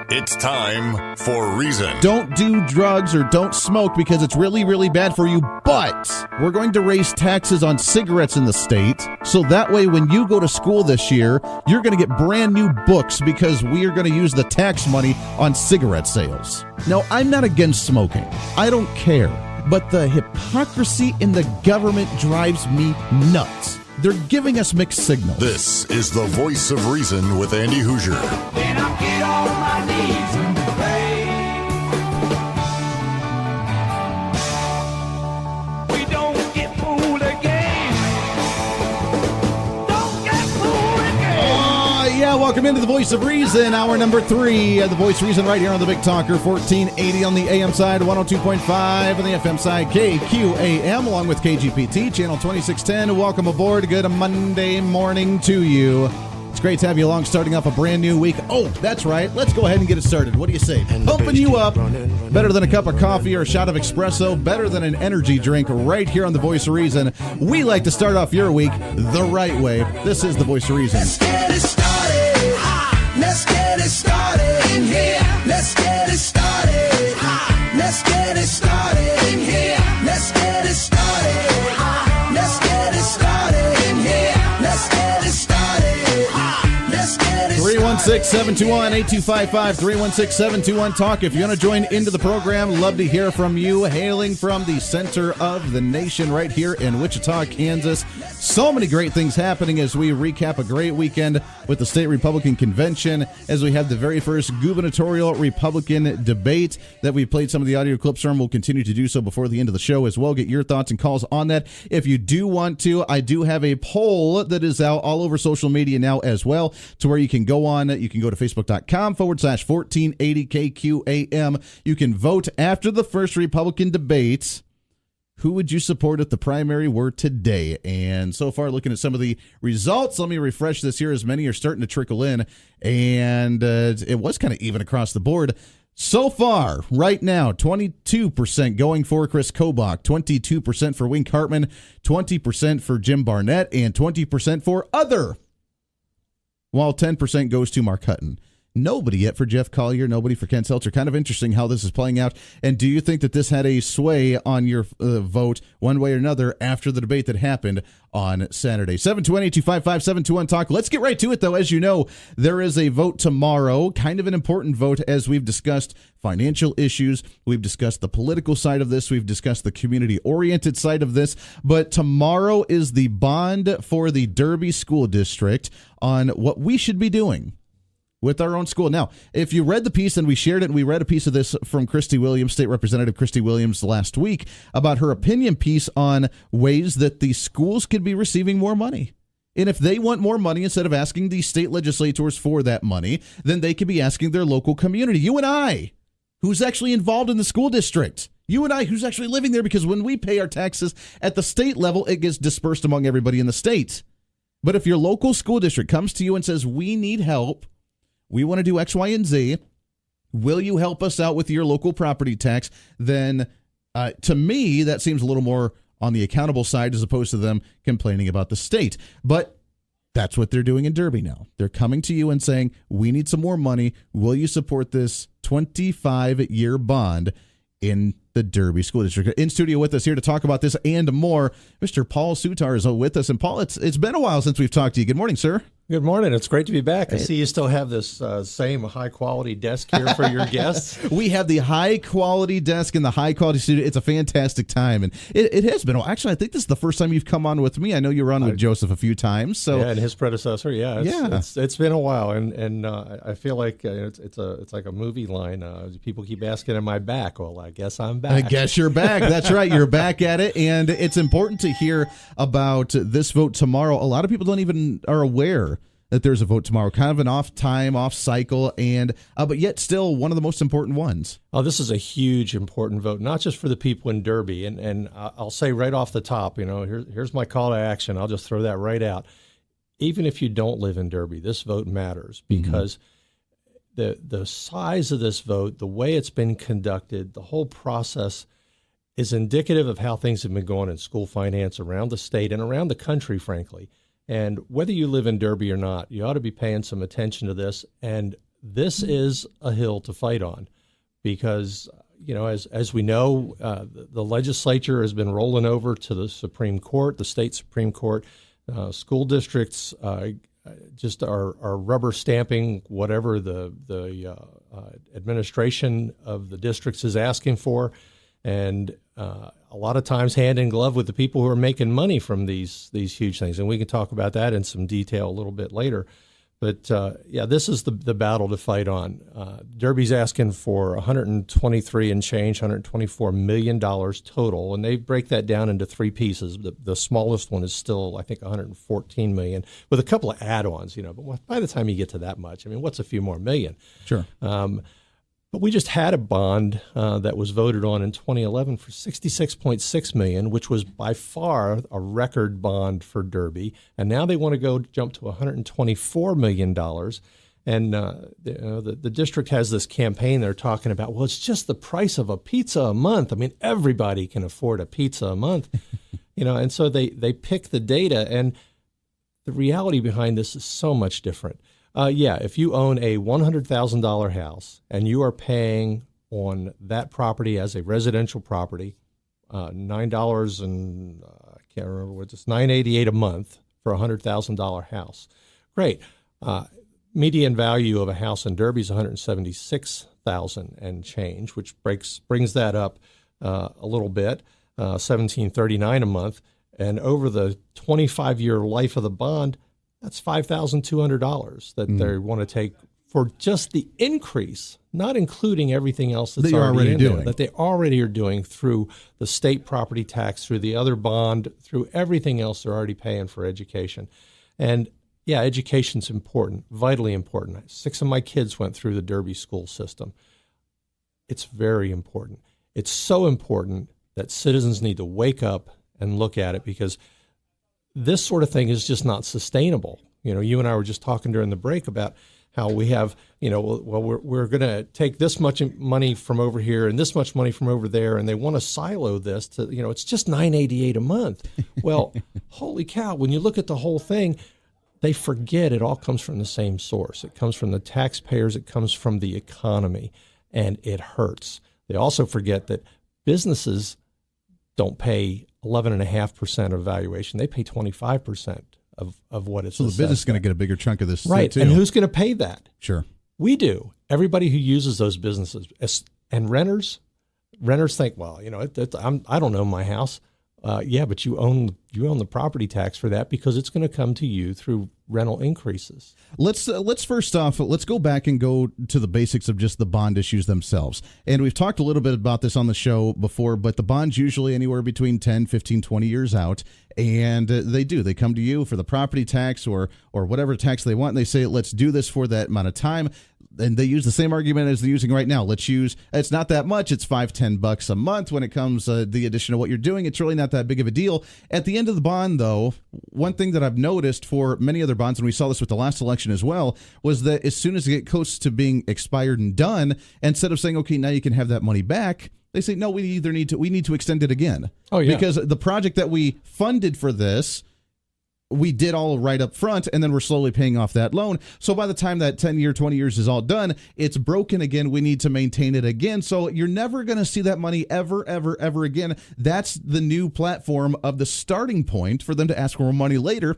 It's time for Reason. Don't do drugs or don't smoke because it's really, really bad for you, but we're going to raise taxes on cigarettes in the state, so that way when you go to school this year, you're going to get brand new books because we are going to use the tax money on cigarette sales. Now, I'm not against smoking. I don't care, but the hypocrisy in the government drives me nuts. They're giving us mixed signals. This is the Voice of Reason with Andy Hoosier. Then I get on my knees and pray. We don't get fooled again. Don't get fooled again. Yeah, welcome into the Voice of Reason, hour number 3. The Voice of Reason right here on the Big Talker, 1480 on the AM side, 102.5 on the FM side, KQAM, along with KGPT, channel 2610. Welcome aboard. Good Monday morning to you. It's great to have you along, starting off a brand new week. Oh, that's right. Let's go ahead and get it started. What do you say? Pumping you up. Better than a cup of coffee or a shot of espresso. Better than an energy drink right here on the Voice of Reason. We like to start off your week the right way. This is the Voice of Reason. Let's get it started. Let's get it started in here. Let's get it started. Let's get it started in here. Let's get it started. Let's get it started in here. Let's get it started. Let's get it started. 316-721-8255, 316-721-TALK. If you want to join into the program, love to hear from you. Hailing from the center of the nation right here in Wichita, Kansas. So many great things happening as we recap a great weekend with the State Republican Convention, as we have the very first gubernatorial Republican debate that we played some of the audio clips from. We'll continue to do so before the end of the show as well. Get your thoughts and calls on that. If you do want to, I do have a poll that is out all over social media now as well, to where you can go on. You can go to facebook.com/1480KQAM. You can vote after the first Republican debates. Who would you support if the primary were today? And so far, looking at some of the results, let me refresh this here, as many are starting to trickle in. And it was kind of even across the board. So far, right now, 22% going for Chris Kobach, 22% for Wink Hartman, 20% for Jim Barnett, and 20% for other, while 10% goes to Mark Hutton. Nobody yet for Jeff Collier, nobody for Ken Seltzer. Kind of interesting how this is playing out. And do you think that this had a sway on your vote one way or another after the debate that happened on Saturday? 728-255-721-TALK. Let's get right to it, though. As you know, there is a vote tomorrow, kind of an important vote, as we've discussed financial issues. We've discussed the political side of this. We've discussed the community-oriented side of this. But tomorrow is the bond for the Derby School District on what we should be doing with our own school. Now, if you read the piece, and we shared it, and we read a piece of this from Christy Williams, State Representative Christy Williams, last week, about her opinion piece on ways that the schools could be receiving more money. And if they want more money, instead of asking the state legislators for that money, then they could be asking their local community. You and I, who's actually involved in the school district. You and I, who's actually living there, because when we pay our taxes at the state level, it gets dispersed among everybody in the state. But if your local school district comes to you and says, we need help, we want to do X, Y, and Z, will you help us out with your local property tax? Then to me, that seems a little more on the accountable side, as opposed to them complaining about the state. But that's what they're doing in Derby now. They're coming to you and saying, we need some more money. Will you support this 25-year bond in the Derby School District? In studio with us here to talk about this and more, Mr. Paul Soutar is with us. And Paul, it's been a while since we've talked to you. Good morning, sir. Good morning. It's great to be back. I see you still have this same high-quality desk here for your guests. We have the high-quality desk in the high-quality studio. It's a fantastic time, and it has been. Actually, I think this is the first time you've come on with me. I know you were on with Joseph a few times. So yeah, and his predecessor. It's been a while, and I feel like it's like a movie line. People keep asking, "Am I back?" Well, I guess I'm back. I guess you're back. That's right. You're back at it, and it's important to hear about this vote tomorrow. A lot of people don't even are aware that there's a vote tomorrow, kind of an off time, off cycle, and but yet still one of the most important ones. Oh, this is a huge, important vote, not just for the people in Derby. And I'll say right off the top, here's my call to action. I'll just throw that right out. Even if you don't live in Derby, this vote matters, because the size of this vote, the way it's been conducted, the whole process is indicative of how things have been going in school finance around the state and around the country, frankly. And whether you live in Derby or not, you ought to be paying some attention to this. And this is a hill to fight on because, as we know, the legislature has been rolling over to the Supreme Court, the state Supreme Court. School districts just are rubber stamping whatever the administration of the districts is asking for. And a lot of times hand in glove with the people who are making money from these huge things. And we can talk about that in some detail a little bit later. But this is the battle to fight on. Derby's asking for 123 and change, $124 million total, and they break that down into three pieces. The smallest one is still, I think, $114 million, with a couple of add-ons. But by the time you get to that much, what's a few more million? Sure. But we just had a bond that was voted on in 2011 for $66.6 million, which was by far a record bond for Derby. And now they want to jump to $124 million. And the district has this campaign they're talking about, well, it's just the price of a pizza a month. Everybody can afford a pizza a month. And so they pick the data. And the reality behind this is so much different. If you own a $100,000 house and you are paying on that property as a residential property, $9 and I can't remember what it's $9.88 a month for a $100,000 house. Great. Median value of a house in Derby is $176,000 and change, which brings that up a little bit, $1,739 a month, and over the 25-year life of the bond, that's $5,200 that they want to take for just the increase, not including everything else that's already in there, that they already are doing through the state property tax, through the other bond, through everything else they're already paying for education. And education's important, vitally important. 6 of my kids went through the Derby school system. It's very important. It's so important that citizens need to wake up and look at it because this sort of thing is just not sustainable. You and I were just talking during the break about how we have, we're going to take this much money from over here and this much money from over there, and they want to silo this to, it's just $9.88 a month. Well, holy cow, when you look at the whole thing, they forget it all comes from the same source. It comes from the taxpayers. It comes from the economy, and it hurts. They also forget that businesses don't pay 11.5% of valuation. They pay 25% of what it's. So the business is going to get a bigger chunk of this, right? Too. And who's going to pay that? Sure, we do. Everybody who uses those businesses and renters think, well, I don't own my house. But you own the property tax for that because it's going to come to you through rental increases. Let's first off, let's go back and go to the basics of just the bond issues themselves. And we've talked a little bit about this on the show before, but the bond's usually anywhere between 10, 15, 20 years out. And they come to you for the property tax or whatever tax they want. And they say, let's do this for that amount of time. And they use the same argument as they're using right now. It's not that much. It's $5-10 a month when it comes the addition of what you're doing. It's really not that big of a deal. At the end of the bond, though, one thing that I've noticed for many other bonds, and we saw this with the last election as well, was that as soon as it get close to being expired and done, instead of saying, okay, now you can have that money back, they say, no, we need to extend it again. Oh, yeah. Because the project that we funded for this, we did all right up front, and then we're slowly paying off that loan. So by the time that 10 year, 20 years is all done, it's broken again. We need to maintain it again. So you're never going to see that money ever again. That's the new platform of the starting point for them to ask for more money later,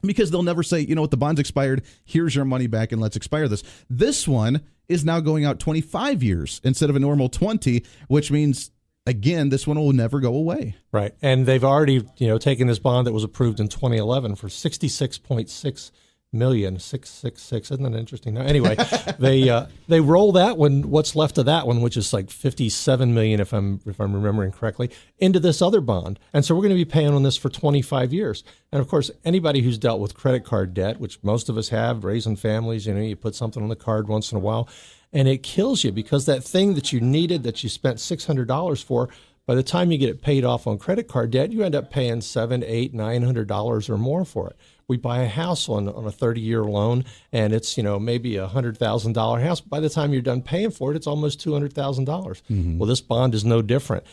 because they'll never say, the bond's expired, here's your money back and let's expire this. This one is now going out 25 years instead of a normal 20, which means, again, this one will never go away. Right. And they've already, taken this bond that was approved in 2011 for $66.6 million. 666. Isn't that interesting? Now, anyway, they roll that one, what's left of that one, which is like $57 million, if I'm remembering correctly, into this other bond. And so we're going to be paying on this for 25 years. And of course, anybody who's dealt with credit card debt, which most of us have, raising families, you put something on the card once in a while, and it kills you because that thing that you needed, that you spent $600 for, by the time you get it paid off on credit card debt, you end up paying $700, $800, $900 or more for it. We buy a house on a 30-year loan, and it's maybe a $100,000 house. By the time you're done paying for it, it's almost $200,000. Mm-hmm. Well, this bond is no different.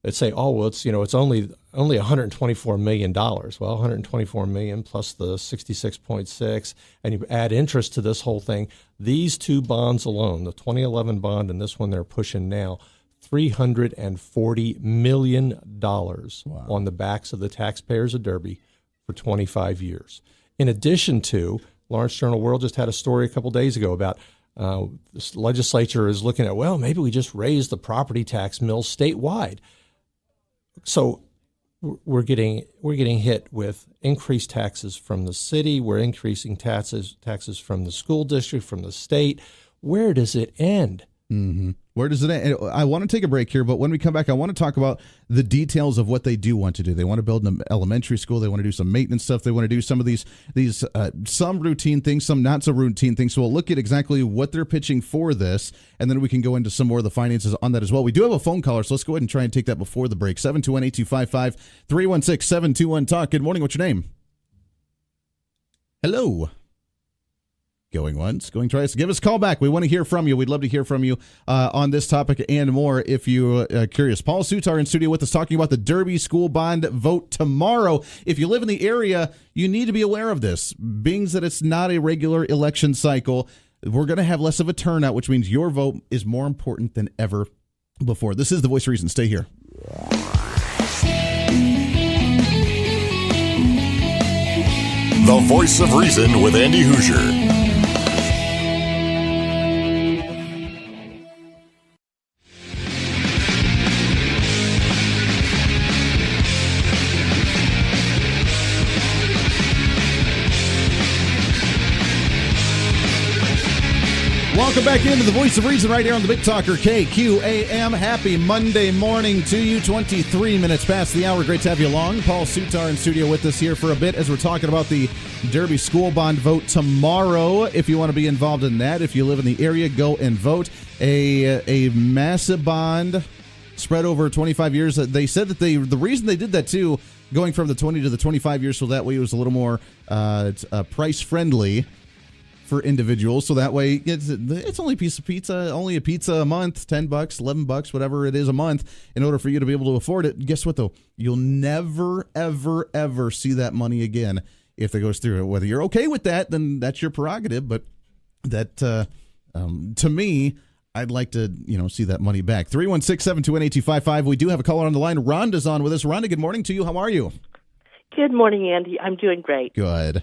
They'd say, oh, well, it's only $124 million. Well, $124 million plus the 66.6, and you add interest to this whole thing. These two bonds alone, the 2011 bond and this one they're pushing now, $340 million on the backs of the taxpayers of Derby for 25 years. In addition to, Lawrence Journal-World just had a story a couple days ago about this legislature is looking at, well, maybe we just raise the property tax mills statewide. So we're getting hit with increased taxes from the city. We're increasing taxes from the school district, from the state. Where does it end? Mm-hmm. Where does it end? I want to take a break here, but when we come back, I want to talk about the details of what they do want to do. They want to build an elementary school. They want to do some maintenance stuff. They want to do some of these some routine things, some not so routine things. So we'll look at exactly what they're pitching for this, and then we can go into some more of the finances on that as well. We do have a phone caller, so let's go ahead and try and take that before the break. 721-8255, 316-721-TALK. Good morning. What's your name? Hello. Going once, going twice. Give us a call back. We want to hear from you. We'd love to hear from you on this topic and more if you're curious. Paul Soutar in studio with us talking about the Derby school bond vote tomorrow. If you live in the area, you need to be aware of this. Being that it's not a regular election cycle, we're going to have less of a turnout, which means your vote is more important than ever before. This is The Voice of Reason. Stay here. The Voice of Reason with Andy Hoosier. Welcome back into the Voice of Reason right here on the Big Talker KQAM. Happy Monday morning to you. 23 minutes past the hour. Great to have you along. Paul Soutar in studio with us here for a bit as we're talking about the Derby school bond vote tomorrow. If you want to be involved in that, if you live in the area, go and vote. A massive bond spread over 25 years. They said that the reason they did that too, going from the 20 to the 25 years, so that way it was a little more price friendly for individuals, so that way it's only a piece of pizza, only a pizza a month, $10, $11, whatever it is a month, in order for you to be able to afford it. Guess what though? You'll never, ever, ever see that money again if it goes through. Whether you're okay with that, then that's your prerogative, but that to me, I'd like to see that money back. 316-721-8255. We do have a caller on the line. Rhonda's on with us. Rhonda, good morning to you. How are you? Good morning, Andy. I'm doing great. Good.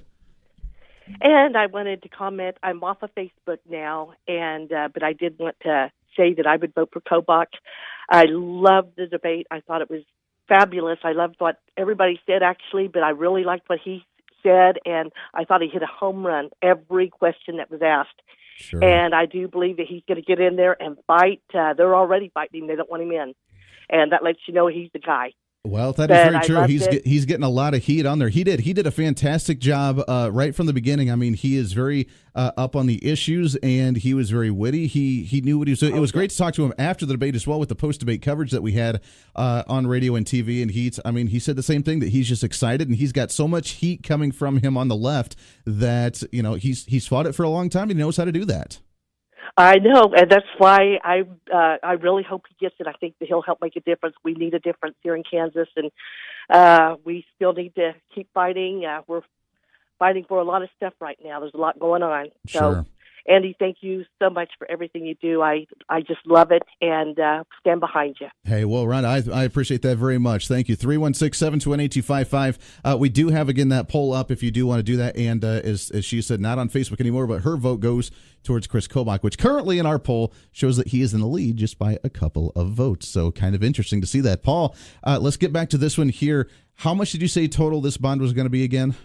And I wanted to comment. I'm off of Facebook now, and but I did want to say that I would vote for Kobach. I loved the debate. I thought it was fabulous. I loved what everybody said, actually, but I really liked what he said, and I thought he hit a home run every question that was asked. Sure. And I do believe that he's going to get in there and fight. They're already fighting him. They don't want him in. And that lets you know he's the guy. Well, that is very true. He's getting a lot of heat on there. He did a fantastic job right from the beginning. I mean, he is very up on the issues, and he was very witty. He knew what he was doing. It was great to talk to him after the debate as well, with the post-debate coverage that we had on radio and TV. And he said the same thing, that he's just excited, and he's got so much heat coming from him on the left that he's fought it for a long time. And he knows how to do that. I know, and that's why I really hope he gets it. I think that he'll help make a difference. We need a difference here in Kansas, and we still need to keep fighting. We're fighting for a lot of stuff right now. There's a lot going on. Sure. So, Andy, thank you so much for everything you do. I just love it, and stand behind you. Hey, well, Ron, I appreciate that very much. Thank you. 316-721-8255. We do have, again, that poll up if you do want to do that. And as she said, not on Facebook anymore, but her vote goes towards Chris Kobach, which currently in our poll shows that he is in the lead just by a couple of votes. So kind of interesting to see that. Paul, let's get back to this one here. How much did you say total this bond was going to be again?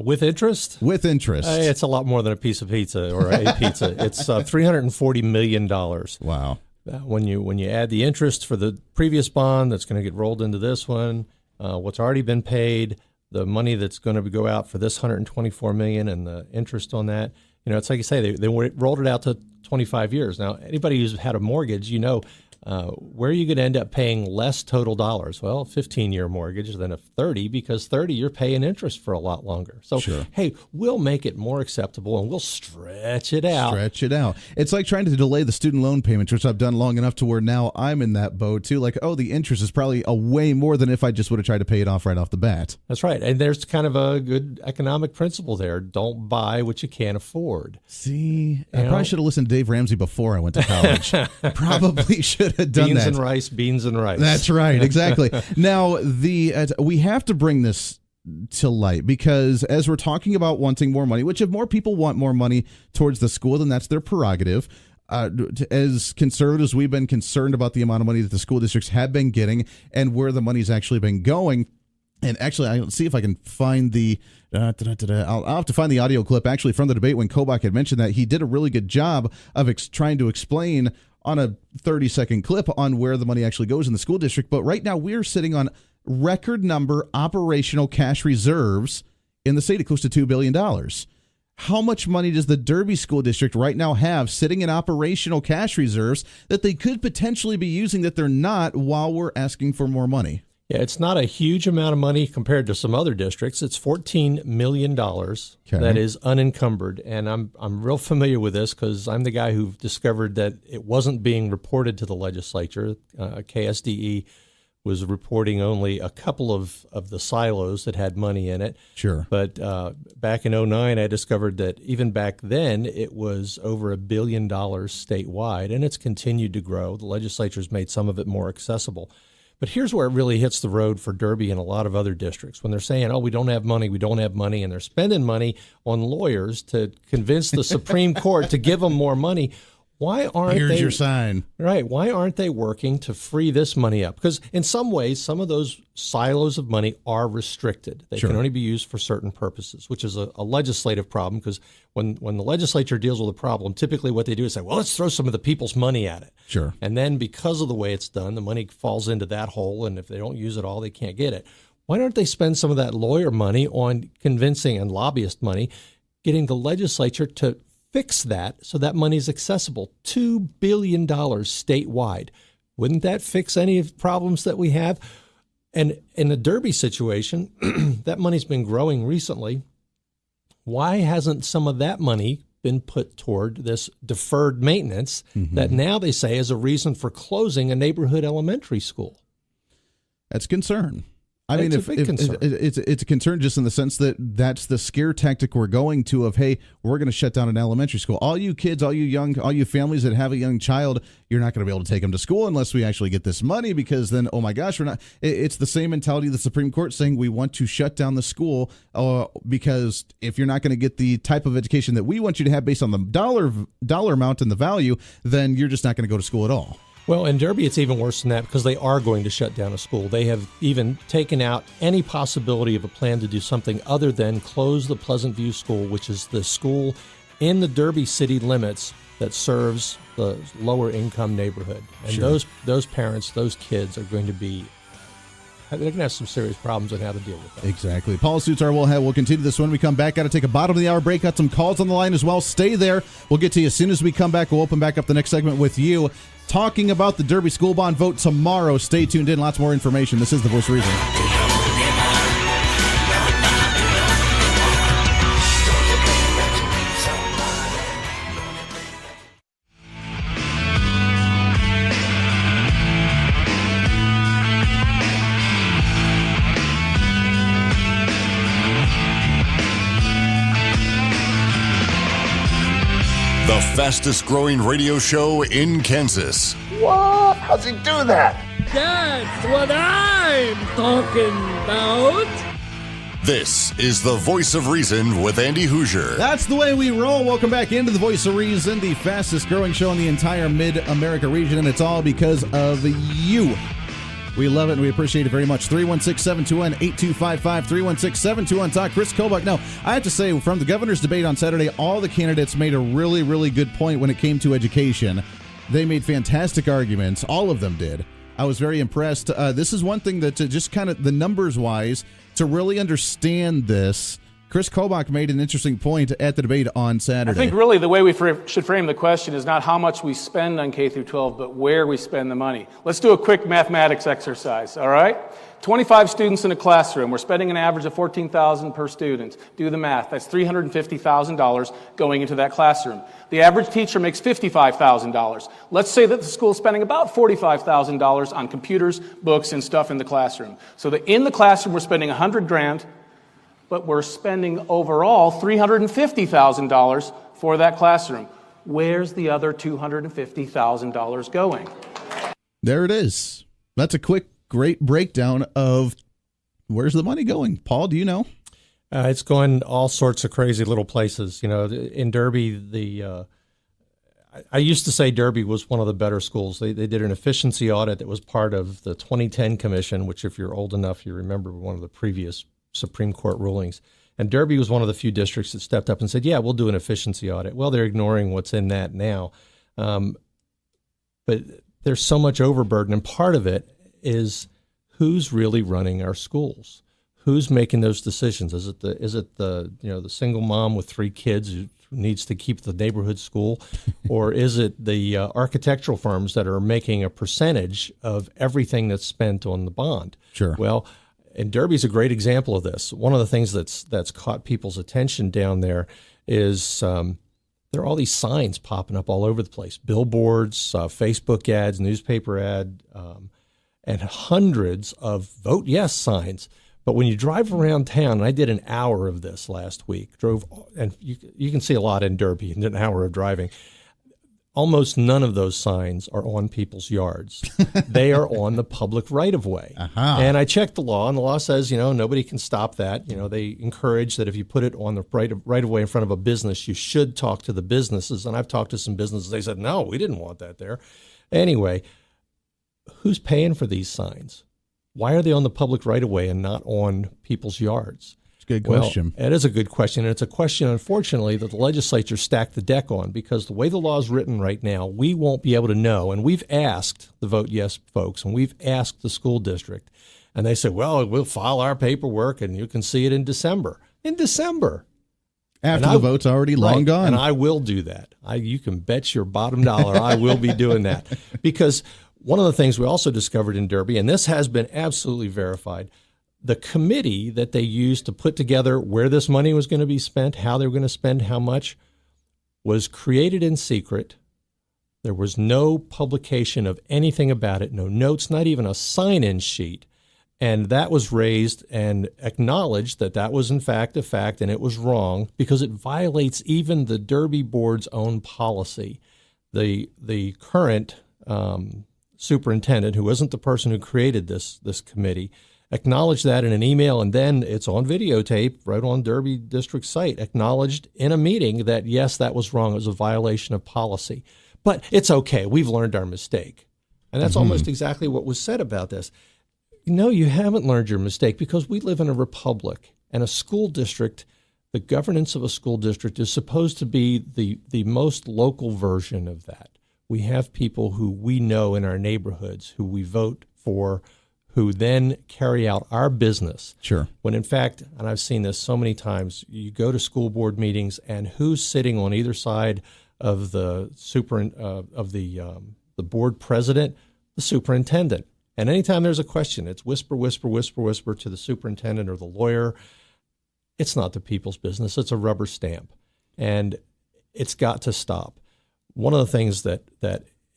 With interest? With interest. It's a lot more than a piece of pizza or a pizza. It's $340 million. Wow. When you add the interest for the previous bond that's going to get rolled into this one, what's already been paid, the money that's going to go out for this $124 million and the interest on that, it's like you say, they rolled it out to 25 years. Now, anybody who's had a mortgage, where are you going to end up paying less total dollars? Well, 15-year mortgage than a 30, because 30 you're paying interest for a lot longer. So, hey, we'll make it more acceptable and we'll stretch it out. It's like trying to delay the student loan payments, which I've done long enough to where now I'm in that boat too. Like, oh, the interest is probably a way more than if I just would have tried to pay it off right off the bat. That's right. And there's kind of a good economic principle there. Don't buy what you can't afford. See, I probably should have listened to Dave Ramsey before I went to college. Probably should have done beans that. Beans and rice. That's right, exactly. Now, we have to bring this to light, because as we're talking about wanting more money, which if more people want more money towards the school, then that's their prerogative. As conservatives, we've been concerned about the amount of money that the school districts have been getting and where the money's actually been going. And actually, I'll see if I can find the I'll have to find the audio clip actually from the debate when Kobach had mentioned that. He did a really good job of trying to explain on a 30-second clip on where the money actually goes in the school district. But right now we're sitting on record number operational cash reserves in the state of close to $2 billion. How much money does the Derby School District right now have sitting in operational cash reserves that they could potentially be using that they're not while we're asking for more money? Yeah, it's not a huge amount of money compared to some other districts. It's $14 million that is unencumbered. And I'm real familiar with this because I'm the guy who discovered that it wasn't being reported to the legislature. KSDE was reporting only a couple of the silos that had money in it. Sure. But back in 2009, I discovered that even back then, it was over $1 billion statewide, and it's continued to grow. The legislature's made some of it more accessible. But here's where it really hits the road for Derby and a lot of other districts. When they're saying, oh, we don't have money, and they're spending money on lawyers to convince the Supreme Court to give them more money, why aren't Here's your sign. Right. Why aren't they working to free this money up? Because in some ways, some of those silos of money are restricted. They can only be used for certain purposes, which is a legislative problem, because when the legislature deals with a problem, typically what they do is say, well, let's throw some of the people's money at it. Sure. And then because of the way it's done, the money falls into that hole, and if they don't use it all, they can't get it. Why don't they spend some of that lawyer money on convincing, and lobbyist money, getting the legislature to fix that so that money's accessible? $2 billion statewide. Wouldn't that fix any of the problems that we have? And in the Derby situation, that money's been growing recently. Why hasn't some of that money been put toward this deferred maintenance that now they say is a reason for closing a neighborhood elementary school? That's a concern. I It's mean, a big concern. It's a concern just in the sense that that's the scare tactic we're going to of, hey, we're going to shut down an elementary school. All you kids, all you families that have a young child, you're not going to be able to take them to school unless we actually get this money, because then, oh my gosh, we're not. It's the same mentality of the Supreme Court saying we want to shut down the school because if you're not going to get the type of education that we want you to have based on the dollar amount and the value, then you're just not going to go to school at all. Well, in Derby, it's even worse than that, because they are going to shut down a school. They have even taken out any possibility of a plan to do something other than close the Pleasant View School, which is the school in the Derby city limits that serves the lower income neighborhood. And those parents, those kids are going to be, they're going to have some serious problems on how to deal with that. Exactly. Paul Soutar, we'll continue this when we come back. Got to take a bottom of the hour break. Got some calls on the line as well. Stay there. We'll get to you as soon as we come back. We'll open back up the next segment with you, talking about the Derby school bond vote tomorrow. Stay tuned in. Lots more information. This is The Voice of Reason. The fastest growing radio show in Kansas. What? How's he do that? That's what I'm talking about. This is The Voice of Reason with Andy Hoosier. That's the way we roll. Welcome back into The Voice of Reason, the fastest growing show in the entire Mid-America region, and it's all because of you. We love it and we appreciate it very much. 316-721-8255, 316-721-TALK. Chris Kobach. Now, I have to say, from the governor's debate on Saturday, all the candidates made a really, really good point when it came to education. They made fantastic arguments. All of them did. I was very impressed. This is one thing that just kind of the numbers-wise, to really understand this, Chris Kobach made an interesting point at the debate on Saturday. I think really the way we should frame the question is not how much we spend on K through 12, but where we spend the money. Let's do a quick mathematics exercise, all right? 25 students in a classroom. We're spending an average of $14,000 per student. Do the math. That's $350,000 going into that classroom. The average teacher makes $55,000. Let's say that the school is spending about $45,000 on computers, books, and stuff in the classroom. So that in the classroom we're spending $100,000, but we're spending overall $350,000 for that classroom. Where's the other $250,000 going? There it is. That's a quick, great breakdown of where's the money going. Paul, do you know? It's going all sorts of crazy little places. You know, in Derby, I used to say Derby was one of the better schools. They did an efficiency audit that was part of the 2010 commission, which if you're old enough, you remember one of the previous Supreme Court rulings. And Derby was one of the few districts that stepped up and said, yeah, we'll do an efficiency audit. Well, they're ignoring what's in that now. But there's so much overburden, and part of it is who's really running our schools? Who's making those decisions? Is it the single mom with 3 kids who needs to keep the neighborhood school, or is it the architectural firms that are making a percentage of everything that's spent on the bond? Sure. Well, and Derby's a great example of this. One of the things that's caught people's attention down there is there are all these signs popping up all over the place: billboards, Facebook ads, newspaper ad, and hundreds of vote yes signs. But when you drive around town, and I did an hour of this last week, and you can see a lot in Derby in an hour of driving. Almost none of those signs are on people's yards. They are on the public right-of-way. Uh-huh. And I checked the law, and the law says, nobody can stop that. They encourage that if you put it on the right-of-way in front of a business, you should talk to the businesses. And I've talked to some businesses. They said, no, we didn't want that there. Anyway, who's paying for these signs? Why are they on the public right-of-way and not on people's yards? Good question. Well, it is a good question, and it's a question, unfortunately, that the legislature stacked the deck on, because the way the law is written right now, we won't be able to know. And we've asked the Vote Yes folks, and we've asked the school district, and they said, well, we'll file our paperwork, and you can see it in December. In December. After the vote's already long gone. And I will do that. You can bet your bottom dollar I will be doing that. Because one of the things we also discovered in Derby, and this has been absolutely verified, the committee that they used to put together where this money was going to be spent, how they were going to spend how much, was created in secret. There was no publication of anything about it, no notes, not even a sign-in sheet. And that was raised and acknowledged that was in fact a fact, and it was wrong because it violates even the Derby board's own policy. The current superintendent, who wasn't the person who created this committee, acknowledged that in an email, and then it's on videotape right on Derby District site, acknowledged in a meeting that, yes, that was wrong. It was a violation of policy. But it's okay. We've learned our mistake. And that's almost exactly what was said about this. No, you haven't learned your mistake, because we live in a republic, and a school district, the governance of a school district is supposed to be the most local version of that. We have people who we know in our neighborhoods, who we vote for, who then carry out our business. Sure. When in fact, and I've seen this so many times, you go to school board meetings, and who's sitting on either side of the the board president? The superintendent. And anytime there's a question, it's whisper, whisper, whisper, whisper to the superintendent or the lawyer. It's not the people's business. It's a rubber stamp, and it's got to stop. One of the things that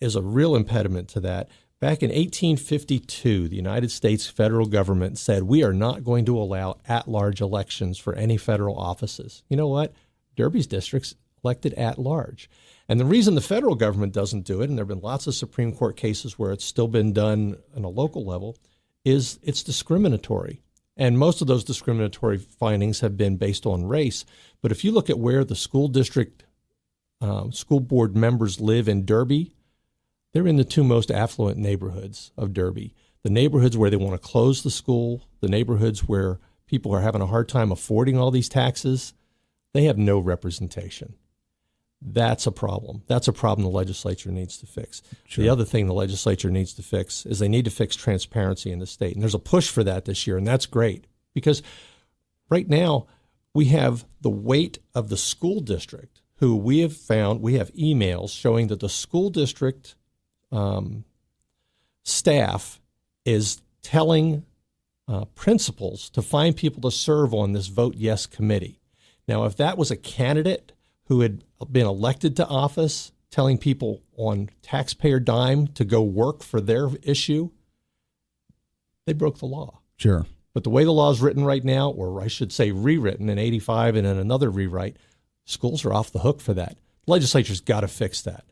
is a real impediment to that, back in 1852, the United States federal government said, we are not going to allow at-large elections for any federal offices. You know what? Derby's district's elected at-large. And the reason the federal government doesn't do it, and there have been lots of Supreme Court cases where it's still been done on a local level, is it's discriminatory. And most of those discriminatory findings have been based on race. But if you look at where the school district, school board members live in Derby, they're in the 2 most affluent neighborhoods of Derby. The neighborhoods where they want to close the school, the neighborhoods where people are having a hard time affording all these taxes, they have no representation. That's a problem. That's a problem the legislature needs to fix. Sure. The other thing the legislature needs to fix is they need to fix transparency in the state. And there's a push for that this year, and that's great. Because right now, We have the weight of the school district, who we have emails showing that the school district staff is telling principals to find people to serve on this Vote Yes committee. Now, if that was a candidate who had been elected to office telling people on taxpayer dime to go work for their issue, they broke the law. Sure. But the way the law is written right now, or I should say rewritten in 85 and in another rewrite, schools are off the hook for that. The legislature's got to fix that.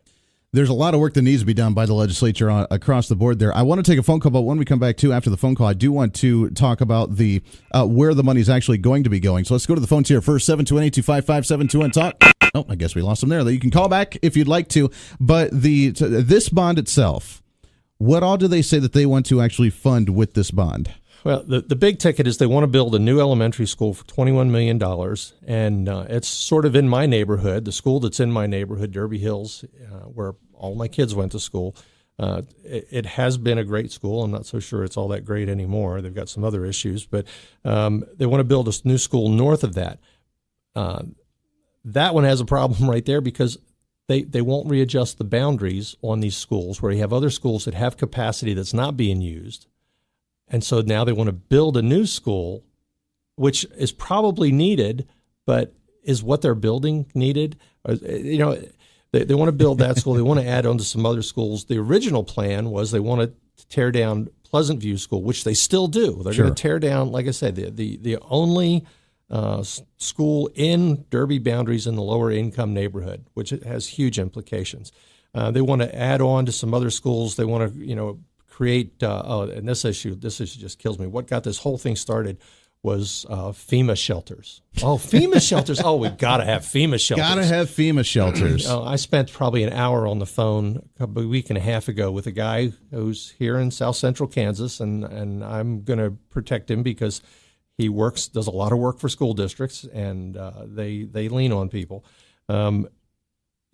There's a lot of work that needs to be done by the legislature across the board there. I want to take a phone call, but when we come back, too, after the phone call, I do want to talk about the where the money is actually going to be going. So let's go to the phones here first, 728-255-721, talk. Oh, I guess we lost them there. You can call back if you'd like to. But this bond itself, what all do they say that they want to actually fund with this bond? Well, the big ticket is they want to build a new elementary school for $21 million, and it's sort of in my neighborhood, the school that's in my neighborhood, Derby Hills, where all my kids went to school. It has been a great school. I'm not so sure it's all that great anymore. They've got some other issues, but they want to build a new school north of that. That one has a problem right there because they won't readjust the boundaries on these schools where you have other schools that have capacity that's not being used. And so now they want to build a new school, which is probably needed, but is what they're building needed? They want to build that school. They want to add on to some other schools. The original plan was they wanted to tear down Pleasant View School, which they still do. They're going to tear down, like I said, the only school in Derby boundaries in the lower income neighborhood, which has huge implications. They want to add on to some other schools. They want to, create, and this issue just kills me. What got this whole thing started was FEMA shelters. Oh, FEMA shelters. Oh, we got to have FEMA shelters. Got to have FEMA shelters. I spent probably an hour on the phone a week and a half ago with a guy who's here in South Central Kansas, and I'm going to protect him because he does a lot of work for school districts, and they lean on people. You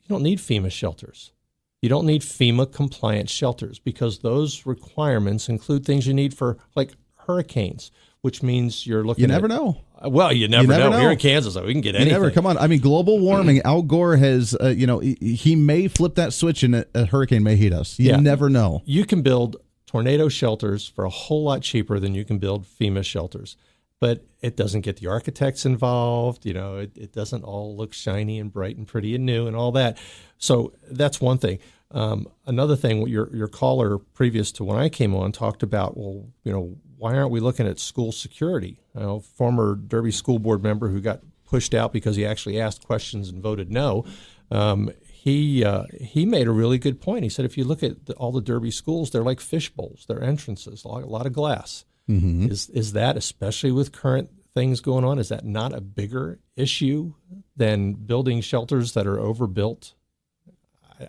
don't need FEMA shelters. You don't need FEMA-compliant shelters because those requirements include things you need for, like, hurricanes, which means you're looking at... You never know. Well, you never know. Here in Kansas, we can get anything. Come on. I mean, global warming, Al Gore has, he may flip that switch and a hurricane may hit us. You never know. You can build tornado shelters for a whole lot cheaper than you can build FEMA shelters. But it doesn't get the architects involved. It doesn't all look shiny and bright and pretty and new and all that. So that's one thing. Another thing, your caller previous to when I came on talked about, why aren't we looking at school security? Former Derby school board member who got pushed out because he actually asked questions and voted no. He made a really good point. He said, if you look at all the Derby schools, they're like fish bowls. They're entrances, a lot of glass. Mm-hmm. Is that, especially with current things going on, is that not a bigger issue than building shelters that are overbuilt?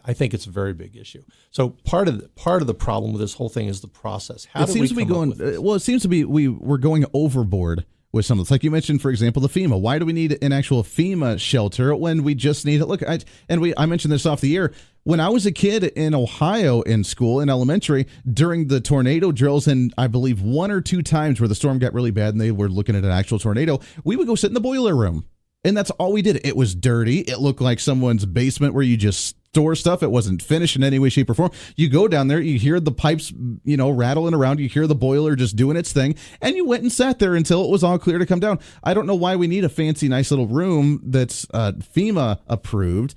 I think it's a very big issue. So part of the problem with this whole thing is the process. It seems to be we're going overboard with some of this. Like you mentioned, for example, the FEMA. Why do we need an actual FEMA shelter when we just need it? Look, I mentioned this off the air. When I was a kid in Ohio in school, in elementary, during the tornado drills, and I believe one or two times where the storm got really bad and they were looking at an actual tornado, we would go sit in the boiler room. And that's all we did. It was dirty. It looked like someone's basement where you just store stuff. It wasn't finished in any way, shape, or form. You go down there, you hear the pipes, rattling around. You hear the boiler just doing its thing. And you went and sat there until it was all clear to come down. I don't know why we need a fancy, nice little room that's FEMA approved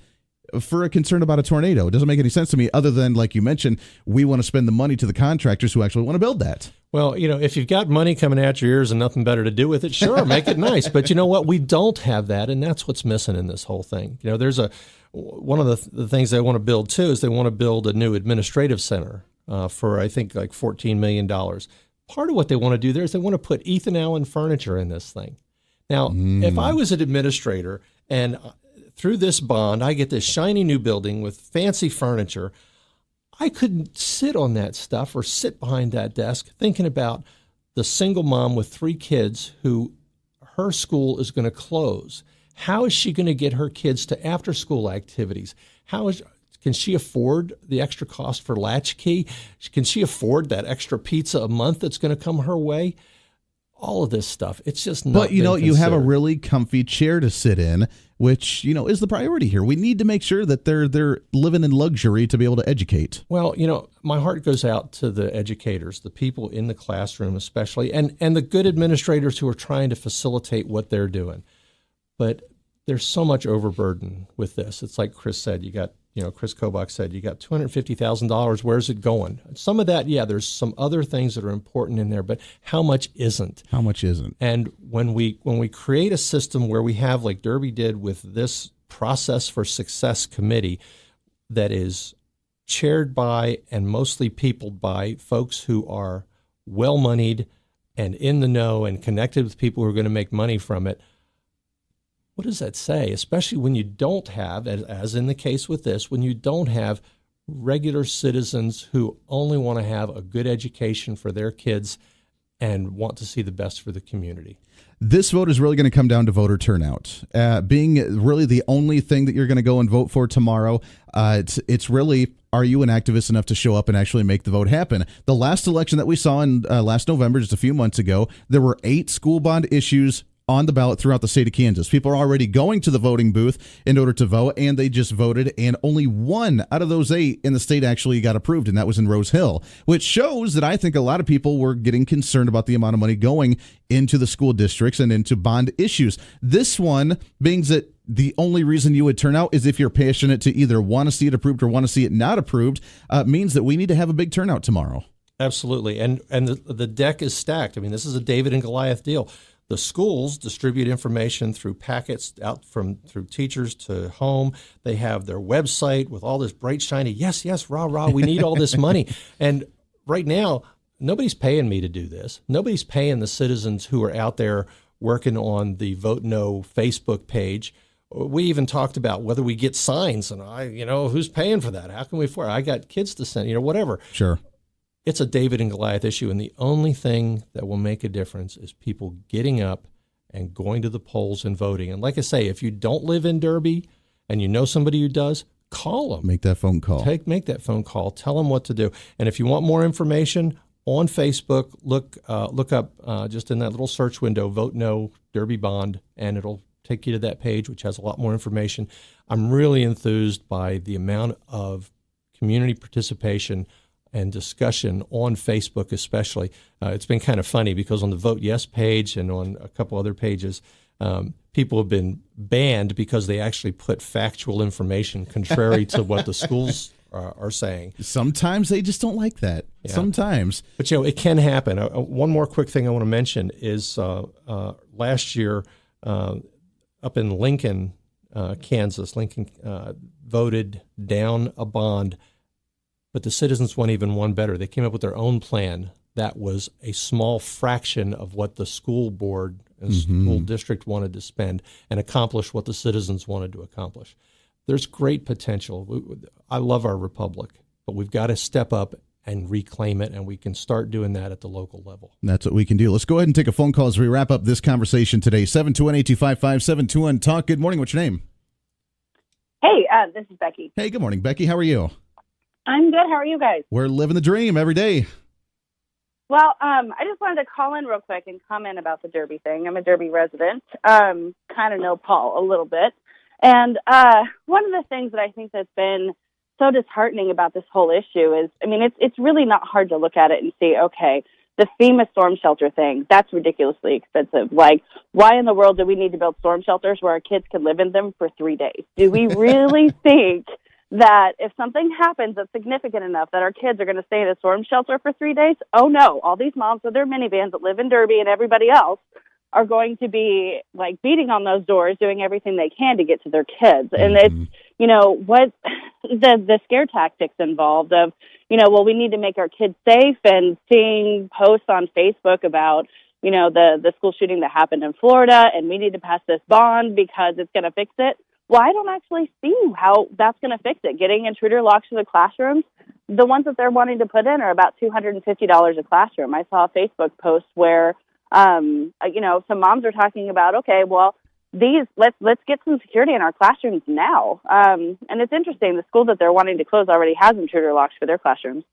for a concern about a tornado. It doesn't make any sense to me other than, like you mentioned, we want to spend the money to the contractors who actually want to build that. Well, if you've got money coming out your ears and nothing better to do with it, sure, make it nice. But you know what? We don't have that, and that's what's missing in this whole thing. There's one of the things they want to build, too, is they want to build a new administrative center for, I think, like $14 million. Part of what they want to do there is they want to put Ethan Allen furniture in this thing. Now, if I was an administrator and through this bond, I get this shiny new building with fancy furniture, I couldn't sit on that stuff or sit behind that desk thinking about the single mom with 3 kids who her school is going to close. How is she going to get her kids to after-school activities? Can she afford the extra cost for latchkey? Can she afford that extra pizza a month that's going to come her way? all of this stuff. It's just not. But, you have a considered. really comfy chair to sit in, which, is the priority here. We need to make sure that they're living in luxury to be able to educate. Well, my heart goes out to the educators, the people in the classroom especially, and the good administrators who are trying to facilitate what they're doing. But there's so much overburden with this. It's like Chris said, Chris Kobach said, you got $250,000. Where's it going? Some of that, there's some other things that are important in there, but how much isn't? How much isn't? And when we create a system where we have, like Derby did with this Process for Success committee that is chaired by and mostly peopled by folks who are well-moneyed and in the know and connected with people who are going to make money from it, what does that say? Especially when you don't have, as in the case with this, when you don't have regular citizens who only want to have a good education for their kids and want to see the best for the community. This vote is really going to come down to voter turnout. Being really the only thing that you're going to go and vote for tomorrow, it's really, are you an activist enough to show up and actually make the vote happen? The last election that we saw in last November, just a few months ago, there were 8 school bond issues on the ballot throughout the state of Kansas. People are already going to the voting booth in order to vote, and they just voted, and only 1 out of those 8 in the state actually got approved, and that was in Rose Hill, which shows that I think a lot of people were getting concerned about the amount of money going into the school districts and into bond issues. This one, being that the only reason you would turn out is if you're passionate to either want to see it approved or want to see it not approved, means that we need to have a big turnout tomorrow. Absolutely, and the deck is stacked. I mean, this is a David and Goliath deal. The schools distribute information through packets out through teachers to home. They have their website with all this bright, shiny, yes, rah, rah, we need all this money. And right now, nobody's paying me to do this. Nobody's paying the citizens who are out there working on the Vote No Facebook page. We even talked about whether we get signs, and who's paying for that? How can we afford it? I got kids to send, whatever. Sure. It's a David and Goliath issue, and the only thing that will make a difference is people getting up and going to the polls and voting. And like I say, if you don't live in Derby and you know somebody who does, call them. Make that phone call. Make that phone call. Tell them what to do. And if you want more information, on Facebook, look up just in that little search window, Vote No Derby Bond, and it'll take you to that page, which has a lot more information. I'm really enthused by the amount of community participation and discussion on Facebook especially. It's been kind of funny because on the Vote Yes page and on a couple other pages, people have been banned because they actually put factual information contrary to what the schools are saying. Sometimes they just don't like that. Yeah. Sometimes. But, it can happen. One more quick thing I want to mention is last year up in Lincoln, Kansas, Lincoln voted down a bond. But the citizens went even one better. They came up with their own plan that was a small fraction of what the school board and school district wanted to spend and accomplish what the citizens wanted to accomplish. There's great potential. I love our republic, but we've got to step up and reclaim it, and we can start doing that at the local level. That's what we can do. Let's go ahead and take a phone call as we wrap up this conversation today. 721-825-5721. Good morning. What's your name? Hey, this is Becky. Hey, good morning, Becky. How are you? I'm good. How are you guys? We're living the dream every day. Well, I just wanted to call in real quick and comment about the Derby thing. I'm a Derby resident. Kind of know Paul a little bit. And one of the things that I think that's been so disheartening about this whole issue is, it's really not hard to look at it and see, okay, the FEMA storm shelter thing, that's ridiculously expensive. Like, why in the world do we need to build storm shelters where our kids can live in them for 3 days? Do we really think that if something happens that's significant enough that our kids are going to stay in a storm shelter for 3 days? Oh, no. All these moms with their minivans that live in Derby and everybody else are going to be, like, beating on those doors, doing everything they can to get to their kids. And it's, what the scare tactics involved of, we need to make our kids safe, and seeing posts on Facebook about, the school shooting that happened in Florida, and we need to pass this bond because it's going to fix it. Well, I don't actually see how that's going to fix it. Getting intruder locks to the classrooms, the ones that they're wanting to put in are about $250 a classroom. I saw a Facebook post where, some moms are talking about, okay, well, let's get some security in our classrooms now. And it's interesting. The school that they're wanting to close already has intruder locks for their classrooms.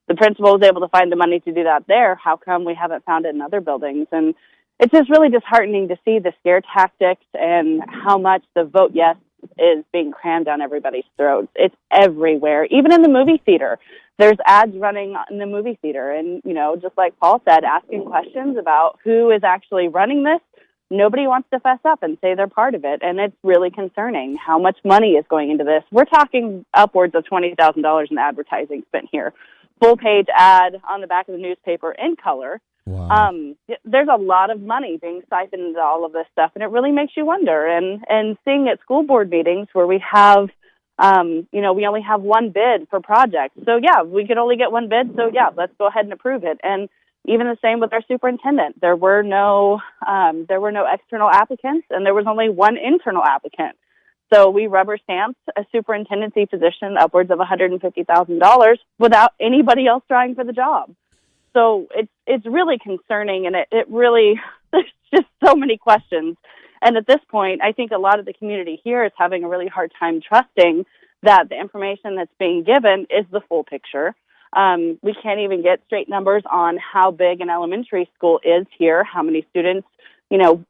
the principal was able to find the money to do that there. How come we haven't found it in other buildings? And it's just really disheartening to see the scare tactics and how much the vote yes is being crammed down everybody's throats. It's everywhere, even in the movie theater. There's ads running in the movie theater. And, just like Paul said, asking questions about who is actually running this. Nobody wants to fess up and say they're part of it. And it's really concerning how much money is going into this. We're talking upwards of $20,000 in advertising spent here. Full page ad on the back of the newspaper in color. Wow. There's a lot of money being siphoned into all of this stuff, and it really makes you wonder. And seeing at school board meetings where we have, we only have one bid for projects. So yeah, we could only get one bid. So yeah, let's go ahead and approve it. And even the same with our superintendent. There were no external applicants, and there was only one internal applicant. So we rubber stamped a superintendency position upwards of $150,000 without anybody else trying for the job. So it's really concerning, and it really, there's just so many questions. And at this point, I think a lot of the community here is having a really hard time trusting that the information that's being given is the full picture. We can't even get straight numbers on how big an elementary school is here, how many students,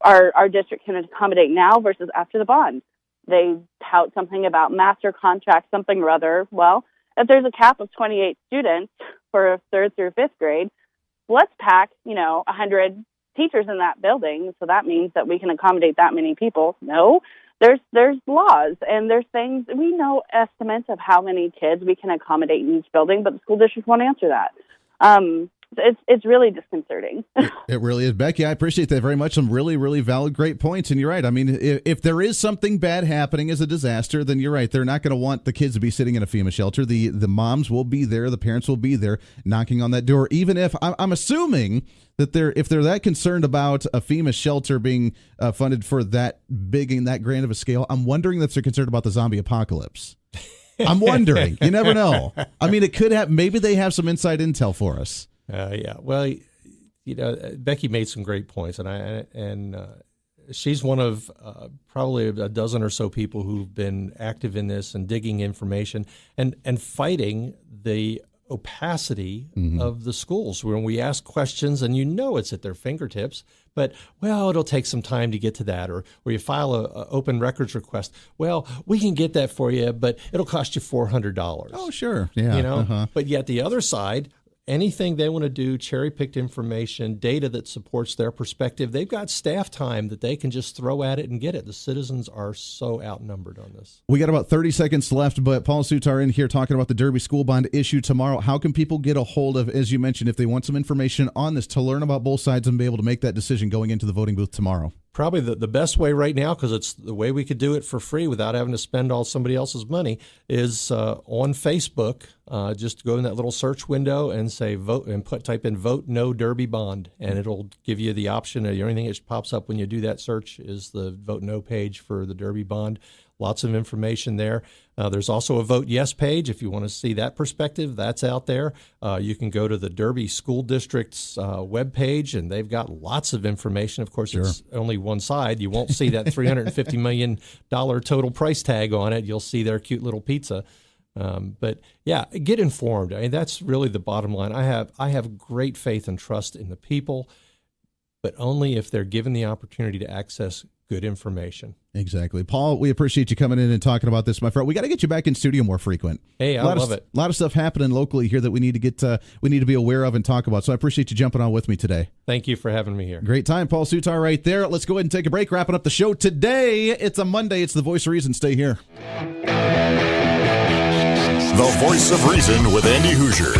our district can accommodate now versus after the bond. They tout something about master contract, something or other. Well, if there's a cap of 28 students for 3rd through 5th grade, let's pack, 100 teachers in that building. So that means that we can accommodate that many people. No, there's laws and there's things. We know estimates of how many kids we can accommodate in each building, but the school district won't answer that. It's really disconcerting. It really is. Becky, I appreciate that very much. Some really, really valid, great points. And you're right. I mean, if there is something bad happening as a disaster, then you're right. They're not going to want the kids to be sitting in a FEMA shelter. The moms will be there. The parents will be there knocking on that door. Even if I'm assuming that if they're that concerned about a FEMA shelter being funded for that big and that grand of a scale, I'm wondering if they're concerned about the zombie apocalypse. I'm wondering. You never know. I mean, it could have. Maybe they have some inside intel for us. Yeah. Well, Becky made some great points, and she's one of probably a dozen or so people who've been active in this and digging information and fighting the opacity of the schools when we ask questions and it's at their fingertips, but it'll take some time to get to that, or you file a open records request. Well, we can get that for you, but it'll cost you $400. Oh, sure. Yeah. But yet the other side, anything they want to do, cherry-picked information, data that supports their perspective, they've got staff time that they can just throw at it and get it. The citizens are so outnumbered on this. We got about 30 seconds left, but Paul Soutar in here talking about the Derby school bond issue tomorrow. How can people get a hold of, as you mentioned, if they want some information on this, to learn about both sides and be able to make that decision going into the voting booth tomorrow? Probably the best way right now, because it's the way we could do it for free without having to spend all somebody else's money, is on Facebook. Just go in that little search window and say vote, and type in "vote no Derby bond," and it'll give you the option. The only thing that pops up when you do that search is the vote no page for the Derby bond. Lots of information there. There's also a vote yes page if you want to see that perspective. That's out there. You can go to the Derby School District's webpage, and they've got lots of information. Of course, It's only one side. You won't see that $350 million total price tag on it. You'll see their cute little pizza. But yeah, get informed. I mean, that's really the bottom line. I have great faith and trust in the people, but only if they're given the opportunity to access good information. Exactly. Paul, we appreciate you coming in and talking about this, my friend. We got to get you back in studio more frequent. Hey, I love it. A lot of stuff happening locally here that we need to be aware of and talk about. So I appreciate you jumping on with me today. Thank you for having me here. Great time. Paul Soutar right there. Let's go ahead and take a break. Wrapping up the show today. It's a Monday. It's the Voice of Reason. Stay here. The Voice of Reason with Andy Hoosier.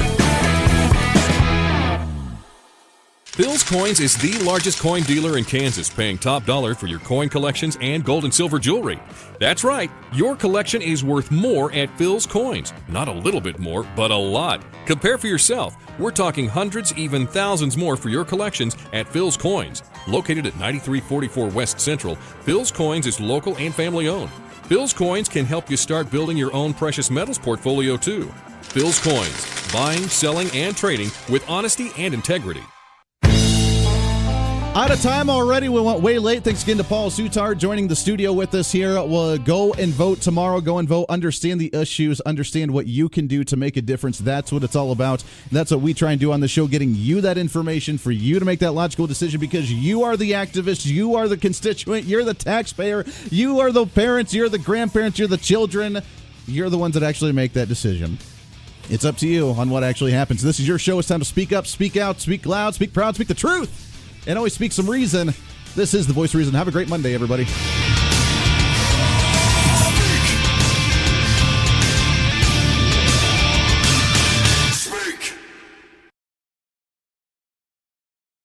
Phil's Coins is the largest coin dealer in Kansas, paying top dollar for your coin collections and gold and silver jewelry. That's right, your collection is worth more at Phil's Coins. Not a little bit more, but a lot. Compare for yourself. We're talking hundreds, even thousands more for your collections at Phil's Coins. Located at 9344 West Central, Phil's Coins is local and family owned. Phil's Coins can help you start building your own precious metals portfolio too. Phil's Coins, buying, selling, and trading with honesty and integrity. Out of time already. We went way late. Thanks again to Paul Soutar joining the studio with us here. We'll go and vote tomorrow. Go and vote. Understand the issues. Understand what you can do to make a difference. That's what it's all about. That's what we try and do on the show, getting you that information for you to make that logical decision, because you are the activist. You are the constituent. You're the taxpayer. You are the parents. You're the grandparents. You're the children. You're the ones that actually make that decision. It's up to you on what actually happens. This is your show. It's time to speak up, speak out, speak loud, speak proud, speak the truth, and always speak some reason. This is the Voice of Reason. Have a great Monday, everybody.